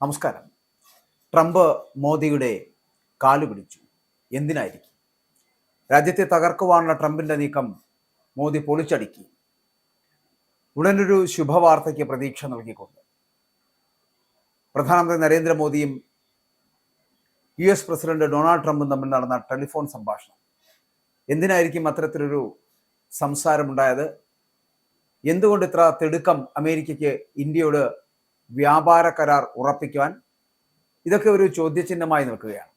നമസ്കാരം. ട്രംപ് മോദിയുടെ കാലു പിടിച്ചു. എന്തിനായിരിക്കും? രാജ്യത്തെ തകർക്കുവാനുള്ള ട്രംപിന്റെ നീക്കം മോദി പൊളിച്ചടുക്കി. ഉടനൊരു ശുഭവാർത്തയ്ക്ക് പ്രതീക്ഷ നൽകിക്കൊണ്ട് പ്രധാനമന്ത്രി നരേന്ദ്രമോദിയും US പ്രസിഡന്റ് ഡൊണാൾഡ് ട്രംപും തമ്മിൽ നടന്ന ടെലിഫോൺ സംഭാഷണം. എന്തിനായിരിക്കും അത്തരത്തിലൊരു സംസാരമുണ്ടായത്? എന്തുകൊണ്ട് ഇത്ര തിടുക്കം അമേരിക്കയ്ക്ക് ഇന്ത്യയോട് വ്യാപാര കരാർ ഉറപ്പിക്കുവാൻ? ഇതൊക്കെ ഒരു ചോദ്യചിഹ്നമായി നിൽക്കുകയാണ്.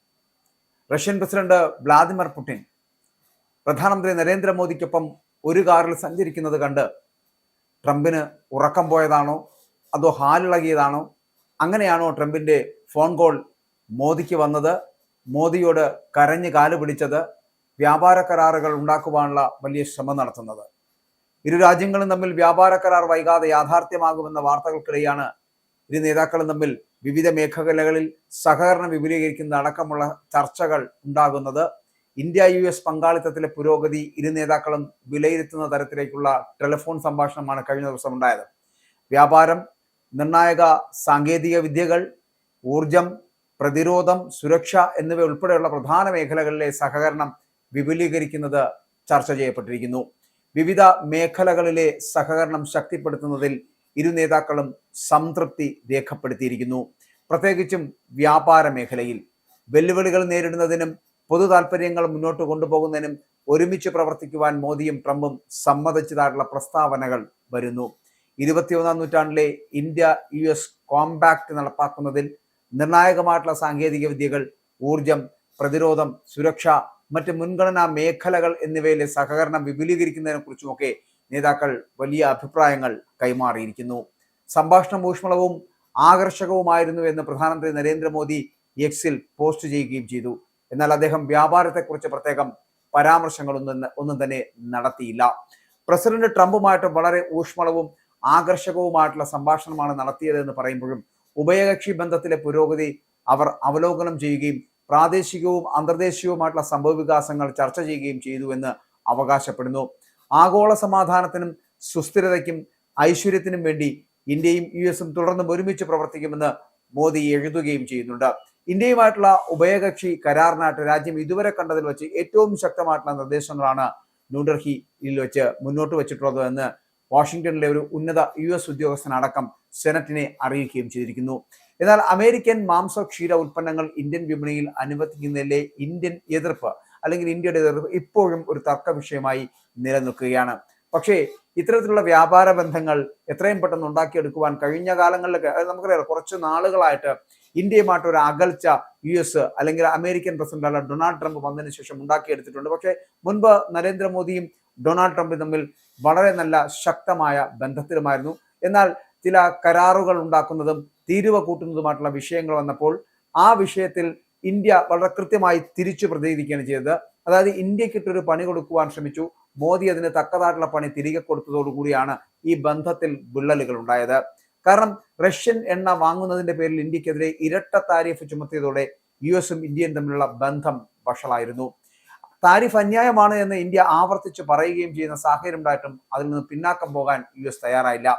റഷ്യൻ പ്രസിഡന്റ് വ്ളാദിമിർ പുടിൻ പ്രധാനമന്ത്രി നരേന്ദ്രമോദിക്കൊപ്പം ഒരു കാറിൽ സഞ്ചരിക്കുന്നത് കണ്ട് ട്രംപിന് ഉറക്കം പോയതാണോ, അതോ ഹാലിളകിയതാണോ? അങ്ങനെയാണോ ട്രംപിന്റെ ഫോൺ കോൾ മോദിക്ക് വന്നത്? മോദിയോട് കരഞ്ഞ് കാല് പിടിച്ചത്? വ്യാപാര കരാറുകൾ ഉണ്ടാക്കുവാനുള്ള വലിയ ശ്രമം നടത്തുന്നത്? ഇരു രാജ്യങ്ങളും തമ്മിൽ വ്യാപാര കരാർ വൈകാതെ യാഥാർത്ഥ്യമാകുമെന്ന വാർത്തകൾക്കിടെയാണ് ഇരു നേതാക്കളും തമ്മിൽ വിവിധ മേഖലകളിൽ സഹകരണം വിപുലീകരിക്കുന്ന അടക്കമുള്ള ചർച്ചകൾ ഉണ്ടാകുന്നത്. ഇന്ത്യ US പങ്കാളിത്തത്തിലെ പുരോഗതി ഇരു നേതാക്കളും വിലയിരുത്തുന്ന തരത്തിലേക്കുള്ള ടെലിഫോൺ സംഭാഷണമാണ് കഴിഞ്ഞ ദിവസം ഉണ്ടായത്. വ്യാപാരം, നിർണായക സാങ്കേതിക വിദ്യകൾ, ഊർജം, പ്രതിരോധം, സുരക്ഷ എന്നിവ ഉൾപ്പെടെയുള്ള പ്രധാന മേഖലകളിലെ സഹകരണം വിപുലീകരിക്കുന്നത് ചർച്ച ചെയ്യപ്പെട്ടിരിക്കുന്നു. വിവിധ മേഖലകളിലെ സഹകരണം ശക്തിപ്പെടുത്തുന്നതിൽ ഇരു നേതാക്കളും സംതൃപ്തി രേഖപ്പെടുത്തിയിരിക്കുന്നു. പ്രത്യേകിച്ചും വ്യാപാര മേഖലയിൽ വെല്ലുവിളികൾ നേരിടുന്നതിനും പൊതു താൽപര്യങ്ങൾ മുന്നോട്ട് കൊണ്ടുപോകുന്നതിനും ഒരുമിച്ച് പ്രവർത്തിക്കുവാൻ മോദിയും ട്രംപും സമ്മതിച്ചതായിട്ടുള്ള പ്രസ്താവനകൾ വരുന്നു. 21ാം നൂറ്റാണ്ടിലെ ഇന്ത്യ US കോമ്പാക്ട് നടപ്പാക്കുന്നതിൽ നിർണായകമായിട്ടുള്ള സാങ്കേതിക വിദ്യകൾ, ഊർജം, പ്രതിരോധം, സുരക്ഷ, മറ്റ് മുൻഗണനാ മേഖലകൾ എന്നിവയിലെ സഹകരണം വിപുലീകരിക്കുന്നതിനെ കുറിച്ചുമൊക്കെ നേതാക്കൾ വലിയ അഭിപ്രായങ്ങൾ കൈമാറിയിരിക്കുന്നു. സംഭാഷണം ഊഷ്മളവും ആകർഷകവുമായിരുന്നു എന്ന് പ്രധാനമന്ത്രി നരേന്ദ്രമോദി എക്സിൽ പോസ്റ്റ് ചെയ്യുകയും ചെയ്തു. എന്നാൽ അദ്ദേഹം വ്യാപാരത്തെക്കുറിച്ച് പ്രത്യേകം പരാമർശങ്ങളൊന്നും തന്നെ നടത്തിയില്ല. പ്രസിഡന്റ് ട്രംപുമായിട്ട് വളരെ ഊഷ്മളവും ആകർഷകവുമായിട്ടുള്ള സംഭാഷണമാണ് നടത്തിയതെന്ന് പറയുമ്പോഴും ഉഭയകക്ഷി ബന്ധത്തിലെ പുരോഗതി അവർ അവലോകനം ചെയ്യുകയും പ്രാദേശികവും അന്തർദേശീയവുമായിട്ടുള്ള സംഭവ വികാസങ്ങൾ ചർച്ച ചെയ്യുകയും ചെയ്തു എന്ന് അവകാശപ്പെടുന്നു. ആഗോള സമാധാനത്തിനും സുസ്ഥിരതയ്ക്കും ഐശ്വര്യത്തിനും വേണ്ടി ഇന്ത്യയും USഉം തുടർന്നും ഒരുമിച്ച് പ്രവർത്തിക്കുമെന്ന് മോദി എഴുതുകയും ചെയ്യുന്നുണ്ട്. ഇന്ത്യയുമായിട്ടുള്ള ഉഭയകക്ഷി കരാറിനായിട്ട് രാജ്യം ഇതുവരെ കണ്ടതിൽ വെച്ച് ഏറ്റവും ശക്തമായിട്ടുള്ള നിർദ്ദേശങ്ങളാണ് ന്യൂഡൽഹിയിൽ വെച്ച് മുന്നോട്ട് വെച്ചിട്ടുള്ളത് എന്ന് വാഷിംഗ്ടണിലെ ഒരു ഉന്നത US ഉദ്യോഗസ്ഥനടക്കം സെനറ്റിനെ അറിയിക്കുകയും ചെയ്തിരിക്കുന്നു. എന്നാൽ അമേരിക്കൻ മാംസ ക്ഷീര ഉൽപ്പന്നങ്ങൾ ഇന്ത്യൻ വിപണിയിൽ അനുവദിക്കുന്നതിലെ ഇന്ത്യൻ എതിർപ്പ് അല്ലെങ്കിൽ ഇന്ത്യയുടെ എതിർപ്പ് ഇപ്പോഴും ഒരു തർക്ക വിഷയമായി നിലനിൽക്കുകയാണ്. പക്ഷേ ഇത്തരത്തിലുള്ള വ്യാപാര ബന്ധങ്ങൾ എത്രയും പെട്ടെന്ന് ഉണ്ടാക്കിയെടുക്കുവാൻ കഴിഞ്ഞ കാലങ്ങളിലൊക്കെ നമുക്കറിയാം, കുറച്ച് നാളുകളായിട്ട് ഇന്ത്യയുമായിട്ട് ഒരു അകൽച്ച US അല്ലെങ്കിൽ അമേരിക്കൻ പ്രസിഡന്റ് ഡൊണാൾഡ് ട്രംപ് വന്നതിന് ശേഷം ഉണ്ടാക്കിയെടുത്തിട്ടുണ്ട്. പക്ഷേ മുൻപ് നരേന്ദ്രമോദിയും ഡൊണാൾഡ് ട്രംപും തമ്മിൽ വളരെ നല്ല ശക്തമായ ബന്ധത്തിലുമായിരുന്നു. എന്നാൽ ചില കരാറുകൾ ഉണ്ടാക്കുന്നതും തീരുവ കൂട്ടുന്നതുമായിട്ടുള്ള വിഷയങ്ങൾ വന്നപ്പോൾ ആ വിഷയത്തിൽ ഇന്ത്യ വളരെ കൃത്യമായി തിരിച്ചു പ്രതികരിക്കുകയാണ് ചെയ്തത്. അതായത് ഇന്ത്യക്കിട്ടൊരു പണി കൊടുക്കുവാൻ ശ്രമിച്ചു. മോദി അതിന് തക്കതായിട്ടുള്ള പണി തിരികെ കൊടുത്തതോടുകൂടിയാണ് ഈ ബന്ധത്തിൽ വിള്ളലുകൾ ഉണ്ടായത്. കാരണം റഷ്യൻ എണ്ണ വാങ്ങുന്നതിന്റെ പേരിൽ ഇന്ത്യക്കെതിരെ ഇരട്ട താരിഫ് ചുമത്തിയതോടെ USഉം ഇന്ത്യയും തമ്മിലുള്ള ബന്ധം വഷളായിരുന്നു. താരിഫ് അന്യായമാണ് എന്ന് ഇന്ത്യ ആവർത്തിച്ച് പറയുകയും ചെയ്യുന്ന സാഹചര്യം ഉണ്ടായിട്ടും അതിൽ നിന്ന് പിന്നാക്കം പോകാൻ US തയ്യാറായില്ല.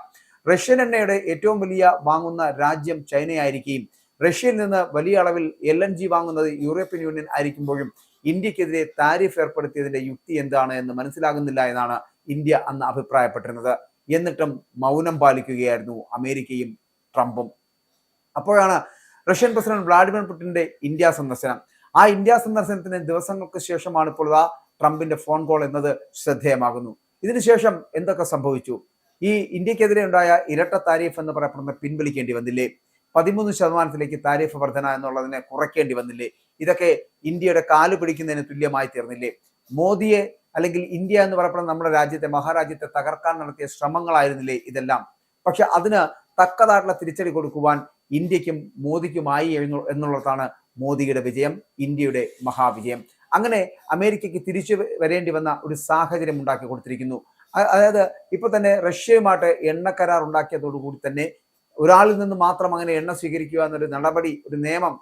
റഷ്യൻ എണ്ണയുടെ ഏറ്റവും വലിയ വാങ്ങുന്ന രാജ്യം ചൈനയായിരിക്കുകയും റഷ്യയിൽ നിന്ന് വലിയ അളവിൽ LNG വാങ്ങുന്നത് യൂറോപ്യൻ യൂണിയൻ ആയിരിക്കുമ്പോഴും ഇന്ത്യക്കെതിരെ താരിഫ് ഏർപ്പെടുത്തിയതിന്റെ യുക്തി എന്താണ് എന്ന് മനസ്സിലാകുന്നില്ല എന്നാണ് ഇന്ത്യ അന്ന് അഭിപ്രായപ്പെട്ടിരുന്നത്. എന്നിട്ടും മൗനം പാലിക്കുകയായിരുന്നു അമേരിക്കയും ട്രംപും. അപ്പോഴാണ് റഷ്യൻ പ്രസിഡന്റ് വ്ളാഡിമിർ പുടിന്റെ ഇന്ത്യ സന്ദർശനം. ആ ഇന്ത്യ സന്ദർശനത്തിന് ദിവസങ്ങൾക്ക് ശേഷമാണ് ഇപ്പോൾ ട്രംപിന്റെ ഫോൺ കോൾ എന്നത് ശ്രദ്ധേയമാകുന്നു. ഇതിനുശേഷം എന്തൊക്കെ സംഭവിച്ചു? ഈ ഇന്ത്യക്കെതിരെ ഉണ്ടായ ഇരട്ട താരിഫ് എന്ന് പറയപ്പെടുന്ന പിൻവലിക്കേണ്ടി വന്നില്ലേ? 13% താരിഫ് വർധന എന്നുള്ളതിനെ കുറയ്ക്കേണ്ടി വന്നില്ലേ? ഇതൊക്കെ ഇന്ത്യയുടെ കാല് പിടിക്കുന്നതിന് തുല്യമായി തീർന്നില്ലേ? മോദിയെ അല്ലെങ്കിൽ ഇന്ത്യ എന്ന് പറയപ്പെടുന്ന നമ്മുടെ രാജ്യത്തെ മഹാരാജ്യത്തെ തകർക്കാൻ നടത്തിയ ശ്രമങ്ങളായിരുന്നില്ലേ ഇതെല്ലാം? പക്ഷെ അതിന് തക്കതായിട്ടുള്ള തിരിച്ചടി കൊടുക്കുവാൻ ഇന്ത്യക്കും മോദിക്കുമായി എന്നുള്ളതാണ് മോദിയുടെ വിജയം, ഇന്ത്യയുടെ മഹാവിജയം. അങ്ങനെ അമേരിക്കയ്ക്ക് തിരിച്ചു വരേണ്ടി വന്ന ഒരു സാഹചര്യം ഉണ്ടാക്കി കൊടുത്തിരിക്കുന്നു. അതായത് ഇപ്പൊ തന്നെ റഷ്യയുമായിട്ട് എണ്ണ കരാർ ഉണ്ടാക്കിയതോടുകൂടി തന്നെ ഒരാളിൽ നിന്ന് മാത്രം അങ്ങനെ എണ്ണ സ്വീകരിക്കുക എന്നൊരു നടപടി, ഒരു നിയമം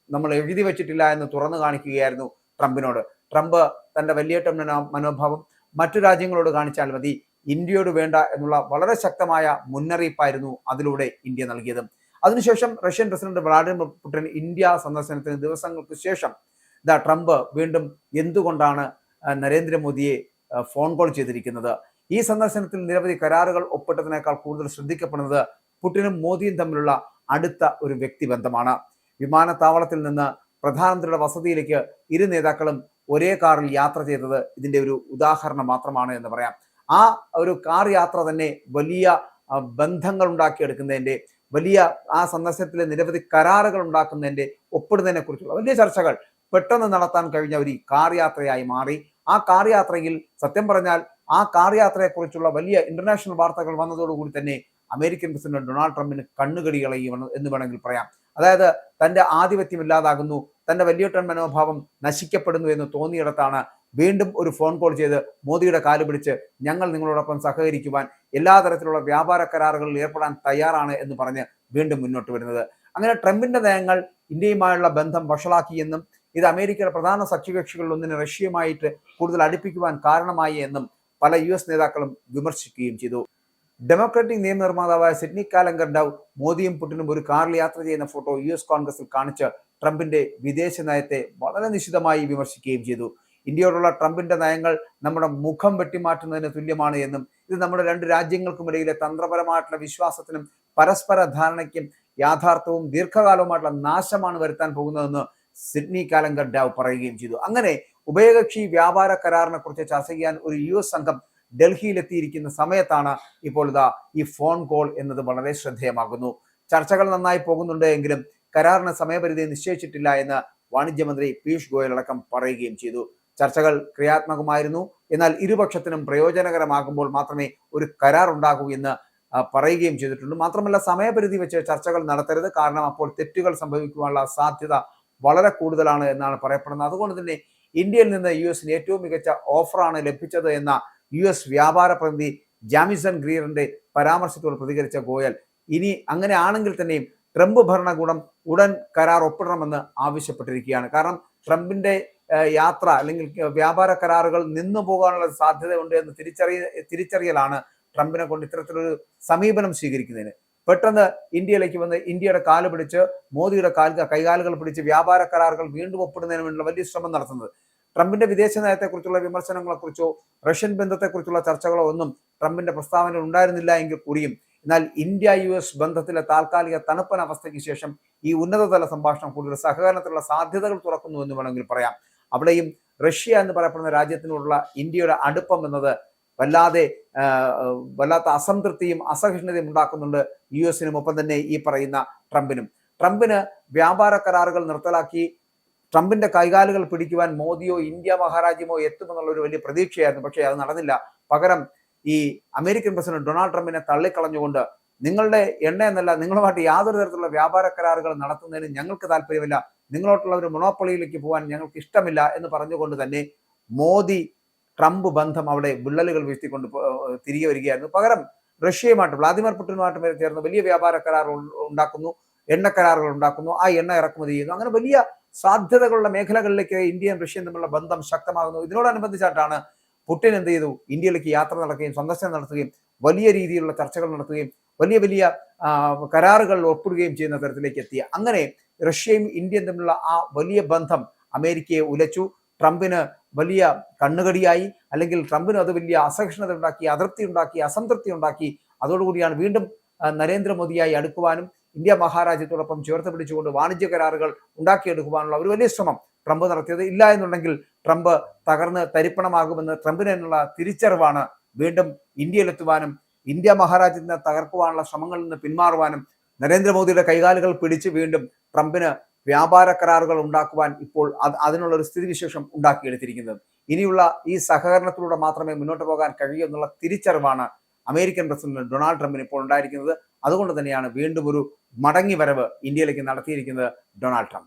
നമ്മൾ എഴുതി വെച്ചിട്ടില്ല എന്ന് തുറന്നു കാണിക്കുകയായിരുന്നു ട്രംപിനോട്. ട്രംപ് തന്റെ വലിയേറ്റ മനോഭാവം മറ്റു രാജ്യങ്ങളോട് കാണിച്ചാൽ മതി, ഇന്ത്യയോട് വേണ്ട എന്നുള്ള വളരെ ശക്തമായ മുന്നറിയിപ്പായിരുന്നു അതിലൂടെ ഇന്ത്യ നൽകിയത്. അതിനുശേഷം Russian president Vladimir Putin India സന്ദർശനത്തിന് ദിവസങ്ങൾക്ക് ശേഷം ട്രംപ് വീണ്ടും എന്തുകൊണ്ടാണ് നരേന്ദ്രമോദിയെ ഫോൺ കോൾ ചെയ്തിരിക്കുന്നത്? ഈ സന്ദർശനത്തിൽ നിരവധി കരാറുകൾ ഒപ്പിട്ടതിനേക്കാൾ കൂടുതൽ ശ്രദ്ധിക്കപ്പെടുന്നത് പുടിനും മോദിയും തമ്മിലുള്ള അടുത്ത ഒരു വ്യക്തിബന്ധമാണ്. വിമാനത്താവളത്തിൽ നിന്ന് പ്രധാനമന്ത്രിയുടെ വസതിയിലേക്ക് ഇരു നേതാക്കളും ഒരേ കാറിൽ യാത്ര ചെയ്തത് ഇതിന്റെ ഒരു ഉദാഹരണം മാത്രമാണ് എന്ന് പറയാം. ആ ഒരു കാർ യാത്ര തന്നെ വലിയ ബന്ധങ്ങൾ ഉണ്ടാക്കിയെടുക്കുന്നതിന്റെ, വലിയ ആ സന്ദർശനത്തിലെ നിരവധി കരാറുകൾ ഉണ്ടാക്കുന്നതിന്റെ, ഒപ്പിടുന്നതിനെ കുറിച്ചുള്ള വലിയ ചർച്ചകൾ പെട്ടെന്ന് നടത്താൻ കഴിഞ്ഞ ഒരു കാർ യാത്രയായി മാറി. ആ കാർ യാത്രയിൽ സത്യം പറഞ്ഞാൽ ആ കാർ യാത്രയെക്കുറിച്ചുള്ള വലിയ ഇന്റർനാഷണൽ വാർത്തകൾ വന്നതോടുകൂടി തന്നെ അമേരിക്കൻ പ്രസിഡന്റ് ഡൊണാൾഡ് ട്രംപിന് കണ്ണുകടി കളയും എന്ന് വേണമെങ്കിൽ പറയാം. അതായത് തന്റെ ആധിപത്യം ഇല്ലാതാകുന്നു, തന്റെ വലിയേട്ടൻ മനോഭാവം നശിക്കപ്പെടുന്നു എന്ന് തോന്നിയിടത്താണ് വീണ്ടും ഒരു ഫോൺ കോൾ ചെയ്ത് മോദിയുടെ കാല് പിടിച്ച് ഞങ്ങൾ നിങ്ങളോടൊപ്പം സഹകരിക്കുവാൻ, എല്ലാ തരത്തിലുള്ള വ്യാപാര കരാറുകളിൽ ഏർപ്പെടാൻ തയ്യാറാണ് എന്ന് പറഞ്ഞ് വീണ്ടും മുന്നോട്ട് വരുന്നത്. അങ്ങനെ ട്രംപിന്റെ നയങ്ങൾ ഇന്ത്യയുമായുള്ള ബന്ധം വഷളാക്കിയെന്നും ഇത് അമേരിക്കയുടെ പ്രധാന സഖ്യകക്ഷികളിൽ ഒന്നിനെ റഷ്യയുമായിട്ട് കൂടുതൽ അടുപ്പിക്കുവാൻ കാരണമായി എന്നും പല US നേതാക്കളും വിമർശിക്കുകയും ചെയ്തു. ഡെമോക്രാറ്റിക് നിയമനിർമ്മാതാവായ സിഡ്നി കാലങ്കർ ഡൗ മോദിയും പുടിനും ഒരു കാറിൽ യാത്ര ചെയ്യുന്ന ഫോട്ടോ US കോൺഗ്രസിൽ കാണിച്ച് ട്രംപിന്റെ വിദേശ നയത്തെ വളരെ നിശിതമായി വിമർശിക്കുകയും ചെയ്തു. ഇന്ത്യയോടുള്ള ട്രംപിന്റെ നയങ്ങൾ നമ്മുടെ മുഖം വെട്ടിമാറ്റുന്നതിന് തുല്യമാണ് എന്നും ഇത് നമ്മുടെ രണ്ട് രാജ്യങ്ങൾക്കുമിടയിലെ തന്ത്രപരമായിട്ടുള്ള വിശ്വാസത്തിനും പരസ്പര ധാരണയ്ക്കും യാഥാർത്ഥവും ദീർഘകാലവുമായിട്ടുള്ള നാശമാണ് വരുത്താൻ പോകുന്നതെന്ന് സിഡ്നി കാലങ്കർ ഡൗ പറയുകയും ചെയ്തു. അങ്ങനെ ഉഭയകക്ഷി വ്യാപാര കരാറിനെ കുറിച്ച് ചർച്ച ചെയ്യാൻ ഒരു US സംഘം ഡൽഹിയിലെത്തിയിരിക്കുന്ന സമയത്താണ് ഇപ്പോൾ ഈ ഫോൺ കോൾ എന്നത് വളരെ ശ്രദ്ധേയമാകുന്നു. ചർച്ചകൾ നന്നായി പോകുന്നുണ്ട് എങ്കിലും കരാറിന് സമയപരിധി നിശ്ചയിച്ചിട്ടില്ല എന്ന് വാണിജ്യമന്ത്രി പീയൂഷ് ഗോയൽ അടക്കം പറയുകയും ചെയ്തു. ചർച്ചകൾ ക്രിയാത്മകമായിരുന്നു, എന്നാൽ ഇരുപക്ഷത്തിനും പ്രയോജനകരമാകുമ്പോൾ മാത്രമേ ഒരു കരാർ ഉണ്ടാകൂ എന്ന് പറയുകയും ചെയ്തിട്ടുണ്ട്. മാത്രമല്ല സമയപരിധി വെച്ച് ചർച്ചകൾ നടത്തരുത്, കാരണം അപ്പോൾ തെറ്റുകൾ സംഭവിക്കുവാനുള്ള സാധ്യത വളരെ കൂടുതലാണ് എന്നാണ് പറയപ്പെടുന്നത്. അതുകൊണ്ട് തന്നെ ഇന്ത്യയിൽ നിന്ന് US-ന് ഏറ്റവും മികച്ച ഓഫറാണ് ലഭിച്ചത് എന്ന US വ്യാപാര പ്രതിനിധി ജാമിസൺ ഗ്രീറിന്റെ പരാമർശത്തോട് പ്രതികരിച്ച ഗോയൽ ഇനി അങ്ങനെ ആണെങ്കിൽ തന്നെയും ട്രംപ് ഭരണകൂടം ഉടൻ കരാർ ഒപ്പിടണമെന്ന് ആവശ്യപ്പെട്ടിരിക്കുകയാണ്. കാരണം ട്രംപിന്റെ യാത്ര അല്ലെങ്കിൽ വ്യാപാര കരാറുകൾ നിന്നു പോകാനുള്ള സാധ്യതയുണ്ട് എന്ന് തിരിച്ചറിയലാണ് ട്രംപിനെ കൊണ്ട് ഇത്തരത്തിലൊരു സമീപനം സ്വീകരിക്കുന്നതിന്. പെട്ടെന്ന് ഇന്ത്യയിലേക്ക് വന്ന് ഇന്ത്യയുടെ കാല് പിടിച്ച് മോദിയുടെ കൈകാലുകൾ പിടിച്ച് വ്യാപാര കരാറുകൾ വീണ്ടും ഒപ്പിടുന്നതിന് വേണ്ടിയുള്ള വലിയ ശ്രമം നടത്തുന്നത്. ട്രംപിന്റെ വിദേശ നയത്തെക്കുറിച്ചുള്ള വിമർശനങ്ങളെക്കുറിച്ചോ റഷ്യൻ ബന്ധത്തെക്കുറിച്ചുള്ള ചർച്ചകളോ ഒന്നും ട്രംപിന്റെ പ്രസ്താവനയിൽ ഉണ്ടായിരുന്നില്ല എങ്കിൽ കൂടിയും, എന്നാൽ ഇന്ത്യ US ബന്ധത്തിലെ താൽക്കാലിക തണുപ്പൻ അവസ്ഥയ്ക്ക് ശേഷം ഈ ഉന്നതതല സംഭാഷണം കൂടുതൽ സഹകരണത്തിലുള്ള സാധ്യതകൾ തുറക്കുന്നു എന്ന് വേണമെങ്കിൽ പറയാം. അവിടെയും റഷ്യ എന്ന് പറയപ്പെടുന്ന രാജ്യത്തിനോടുള്ള ഇന്ത്യയുടെ അടുപ്പം എന്നത് വല്ലാത്ത അസംതൃപ്തിയും അസഹിഷ്ണുതയും ഉണ്ടാക്കുന്നുണ്ട് US-നും ഒപ്പം തന്നെ ഈ പറയുന്ന ട്രംപിനും. ട്രംപിന് വ്യാപാര കരാറുകൾ നിർത്തലാക്കി ട്രംപിന്റെ കൈകാലുകൾ പിടിക്കുവാൻ മോദിയോ ഇന്ത്യ മഹാരാജ്യമോ എത്തുമെന്നുള്ള ഒരു വലിയ പ്രതീക്ഷയായിരുന്നു. പക്ഷേ അത് നടന്നില്ല. പകരം ഈ അമേരിക്കൻ പ്രസിഡന്റ് ഡൊണാൾഡ് ട്രംപിനെ തള്ളിക്കളഞ്ഞുകൊണ്ട് നിങ്ങളുടെ എണ്ണ എന്നല്ല, നിങ്ങളുമായിട്ട് യാതൊരു തരത്തിലുള്ള വ്യാപാര കരാറുകൾ നടത്തുന്നതിന് ഞങ്ങൾക്ക് താല്പര്യമില്ല, നിങ്ങളോട്ടുള്ള ഒരു മൊണോപ്പൊളിയിലേക്ക് പോകാൻ ഞങ്ങൾക്ക് ഇഷ്ടമില്ല എന്ന് പറഞ്ഞുകൊണ്ട് തന്നെ മോദി ട്രംപ് ബന്ധം അവിടെ വിള്ളലുകൾ വീഴ്ത്തിക്കൊണ്ട് തിരികെ വരികയായിരുന്നു. പകരം റഷ്യയുമായിട്ട് വ്ളാദിമിർ പുടിനുമായിട്ട് ചേർന്ന് വലിയ വ്യാപാര കരാറുകൾ ഉണ്ടാക്കുന്നു, എണ്ണ കരാറുകൾ ഉണ്ടാക്കുന്നു, ആ എണ്ണ ഇറക്കുമതി ചെയ്യുന്നു. അങ്ങനെ വലിയ സാധ്യതകളുള്ള മേഖലകളിലേക്ക് ഇന്ത്യയും റഷ്യയും തമ്മിലുള്ള ബന്ധം ശക്തമാകുന്നു. ഇതിനോടനുബന്ധിച്ചായിട്ടാണ് പുടിൻ എന്ത് ചെയ്തു, ഇന്ത്യയിലേക്ക് യാത്ര നടത്തുകയും സന്ദർശനം നടത്തുകയും വലിയ രീതിയിലുള്ള ചർച്ചകൾ നടത്തുകയും വലിയ വലിയ കരാറുകൾ ഒപ്പിടുകയും ചെയ്യുന്ന തരത്തിലേക്ക് എത്തിയ. അങ്ങനെ റഷ്യയും ഇന്ത്യയും തമ്മിലുള്ള ആ വലിയ ബന്ധം അമേരിക്കയെ ഉലച്ചു. ട്രംപിന് വലിയ കണ്ണുകടിയായി, അല്ലെങ്കിൽ ട്രംപിന് അത് വലിയ അസഹിഷ്ണുത ഉണ്ടാക്കി, അതൃപ്തി ഉണ്ടാക്കി, അസംതൃപ്തി ഉണ്ടാക്കി. അതോടുകൂടിയാണ് വീണ്ടും നരേന്ദ്രമോദിയായി അടുക്കുവാനും ഇന്ത്യ മഹാരാജ്യത്തോടൊപ്പം ചേർത്ത് പിടിച്ചുകൊണ്ട് വാണിജ്യ കരാറുകൾ ഉണ്ടാക്കിയെടുക്കുവാനുള്ള ഒരു വലിയ ശ്രമം ട്രംപ് നടത്തിയത്. ഇല്ല എന്നുണ്ടെങ്കിൽ ട്രംപ് തകർന്ന് തരിപ്പണമാകുമെന്ന് ട്രംപിന് എന്നുള്ള തിരിച്ചറിവാണ് വീണ്ടും ഇന്ത്യയിലെത്തുവാനും ഇന്ത്യ മഹാരാജ്യത്തിനെ തകർക്കുവാനുള്ള ശ്രമങ്ങളിൽ നിന്ന് പിന്മാറുവാനും നരേന്ദ്രമോദിയുടെ കൈകാലുകൾ പിടിച്ച് വീണ്ടും ട്രംപിന് വ്യാപാര കരാറുകൾ ഉണ്ടാക്കുവാൻ ഇപ്പോൾ അതിനുള്ള ഒരു സ്ഥിതിവിശേഷം ഉണ്ടാക്കിയെടുത്തിരിക്കുന്നത്. ഇനിയുള്ള ഈ സഹകരണത്തിലൂടെ മാത്രമേ മുന്നോട്ട് പോകാൻ കഴിയൂ എന്നുള്ള തിരിച്ചറിവാണ് അമേരിക്കൻ പ്രസിഡന്റ് ഡൊണാൾഡ് ട്രംപിന് ഇപ്പോൾ ഉണ്ടായിരിക്കുന്നത്. അതുകൊണ്ട് തന്നെയാണ് വീണ്ടും ഒരു മടങ്ങി വരവ് ഇന്ത്യയിലേക്ക് നടത്തിയിരിക്കുന്നത് ഡൊണാൾഡ് ട്രംപ്.